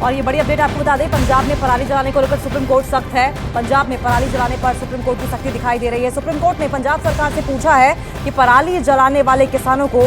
और ये बड़ी अपडेट आपको बता दें, पंजाब में पराली जलाने को लेकर सुप्रीम कोर्ट सख्त है। पंजाब में पराली जलाने पर सुप्रीम कोर्ट की सख्ती दिखाई दे रही है। सुप्रीम कोर्ट ने पंजाब सरकार से पूछा है कि पराली जलाने वाले किसानों को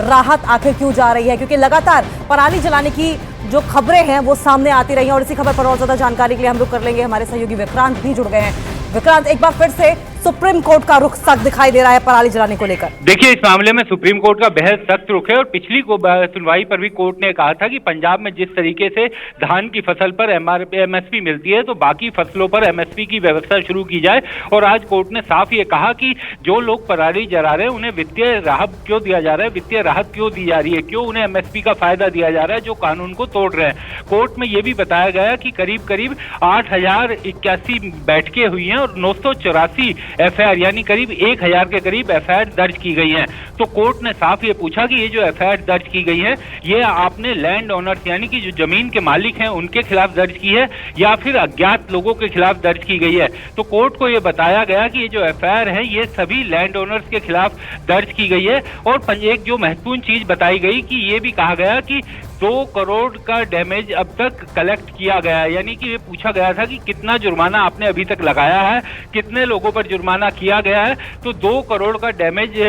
राहत आखिर क्यों जा रही है, क्योंकि लगातार पराली जलाने की जो खबरें हैं वो सामने आती रही हैं। और इसी खबर पर और ज्यादा जानकारी के लिए हम रुख कर लेंगे, हमारे सहयोगी विक्रांत भी जुड़ गए हैं। विक्रांत, एक बार फिर से सुप्रीम कोर्ट का रुख सख्त दिखाई दे रहा है पराली जलाने को लेकर। देखिए, इस मामले में सुप्रीम कोर्ट का बेहद सख्त रुख है और पिछली सुनवाई पर भी कोर्ट ने कहा था कि पंजाब में जिस तरीके से धान की फसल पर एमएसपी मिलती है तो बाकी फसलों पर एमएसपी की व्यवस्था शुरू की जाए। और आज कोर्ट ने साफ ये कहा कि जो लोग पराली जला रहे हैं उन्हें वित्तीय राहत क्यों दिया जा रहा है, वित्तीय राहत क्यों दी जा रही है, क्यों उन्हें एमएसपी का फायदा दिया जा रहा है जो कानून को तोड़ रहे हैं। कोर्ट में यह भी बताया गया कि करीब 8,081 बैठकें हुई हैं और 984 एफआईआर यानी करीब 1,000 के करीब एफआईआर दर्ज की गई हैं। तो कोर्ट ने साफ ये पूछा कि ये जो एफआईआर दर्ज की गई है ये आपने लैंड ओनर्स यानी कि जो जमीन के मालिक हैं उनके खिलाफ दर्ज की है या फिर अज्ञात लोगों के खिलाफ दर्ज की गई है। तो कोर्ट को ये बताया गया कि ये जो एफआईआर है ये सभी लैंड ओनर्स के खिलाफ दर्ज की गई है। और एक जो महत्वपूर्ण चीज बताई गई कि ये भी कहा गया कि 2 करोड़ का डैमेज अब तक कलेक्ट किया गया है, यानी कि ये पूछा गया था कि कितना जुर्माना आपने अभी तक लगाया है, कितने लोगों पर जुर्माना किया गया है। तो 2 करोड़ का डैमेज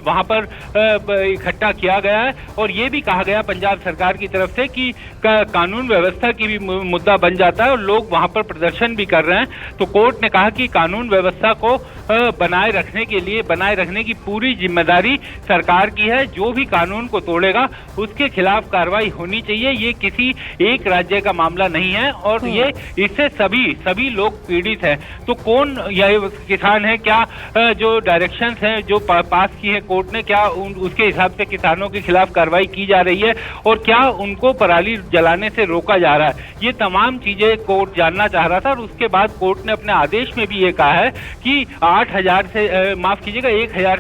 वहां पर इकट्ठा किया गया है। और ये भी कहा गया पंजाब सरकार की तरफ से कि कानून व्यवस्था की भी मुद्दा बन जाता है और लोग वहां पर प्रदर्शन भी कर रहे हैं। तो कोर्ट ने कहा कि कानून व्यवस्था को बनाए रखने की पूरी जिम्मेदारी सरकार की है। जो भी कानून को तोड़ेगा उसके खिलाफ कार्रवाई होनी चाहिए। ये किसी एक राज्य का मामला नहीं है और ये इससे सभी लोग पीड़ित हैं। तो कौन यह किसान है, क्या जो डायरेक्शंस हैं जो पास की है कोर्ट ने, क्या उसके हिसाब से किसानों के खिलाफ कार्रवाई की जा रही है और क्या उनको पराली जलाने से रोका जा रहा है, ये तमाम चीजें कोर्ट जानना चाह रहा था। और उसके बाद कोर्ट ने अपने आदेश में भी ये कहा है कि 1,000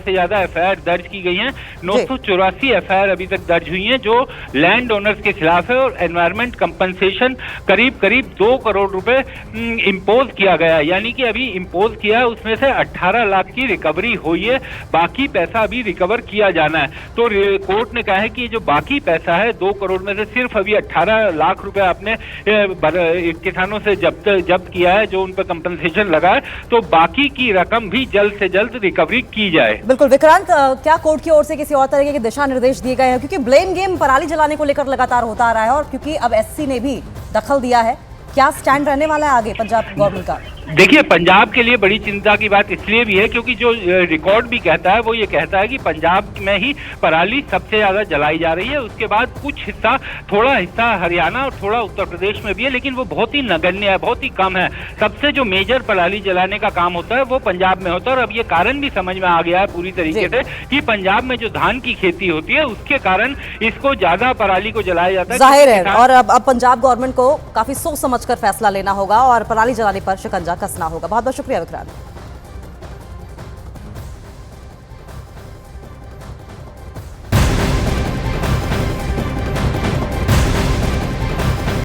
से ज्यादा एफआईआर दर्ज की गई हैं। 984 एफआईआर अभी तक दर्ज हुई हैं जो लैंड ओनर्स के खिलाफ है और एनवायरमेंट कंपनसेशन करीब 2 करोड़ रुपए इंपोज किया गया, यानी कि अभी इंपोज किया है उसमें से 18 लाख की रिकवरी हुई है, बाकी पैसा अभी रिकवर किया जाना है। तो कोर्ट ने कहा है कि जो बाकी पैसा है 2 करोड़ में से सिर्फ अभी 18 लाख रुपए आपने किसानों से जब्त किया है जो उन पर कंपनसेशन लगा है, तो बाकी की रकम भी जल्द से जल्द रिकवरी की जाए। बिल्कुल विक्रांत, क्या कोर्ट की ओर से किसी और तरीके के दिशा निर्देश दिए गए हैं, क्योंकि ब्लेम गेम पराली जलाने को लेकर लगातार होता आ रहा है और क्योंकि अब एससी ने भी दखल दिया है, क्या स्टैंड रहने वाला है आगे पंजाब गवर्नमेंट का? देखिए, पंजाब के लिए बड़ी चिंता की बात इसलिए भी है क्योंकि जो रिकॉर्ड भी कहता है वो ये कहता है कि पंजाब में ही पराली सबसे ज्यादा जलाई जा रही है। उसके बाद कुछ हिस्सा, थोड़ा हिस्सा हरियाणा और थोड़ा उत्तर प्रदेश में भी है, लेकिन वो बहुत ही नगण्य है, बहुत ही कम है। सबसे जो मेजर पराली जलाने का काम होता है वो पंजाब में होता है। और अब ये कारण भी समझ में आ गया है पूरी तरीके से कि पंजाब में जो धान की खेती होती है उसके कारण इसको ज्यादा पराली को जलाया जाता है। जाहिर है, और अब पंजाब गवर्नमेंट को काफी सोच समझकर फैसला लेना होगा और पराली जलाने पर शिकंजा कसना होगा। बहुत बहुत शुक्रिया विक्रांत।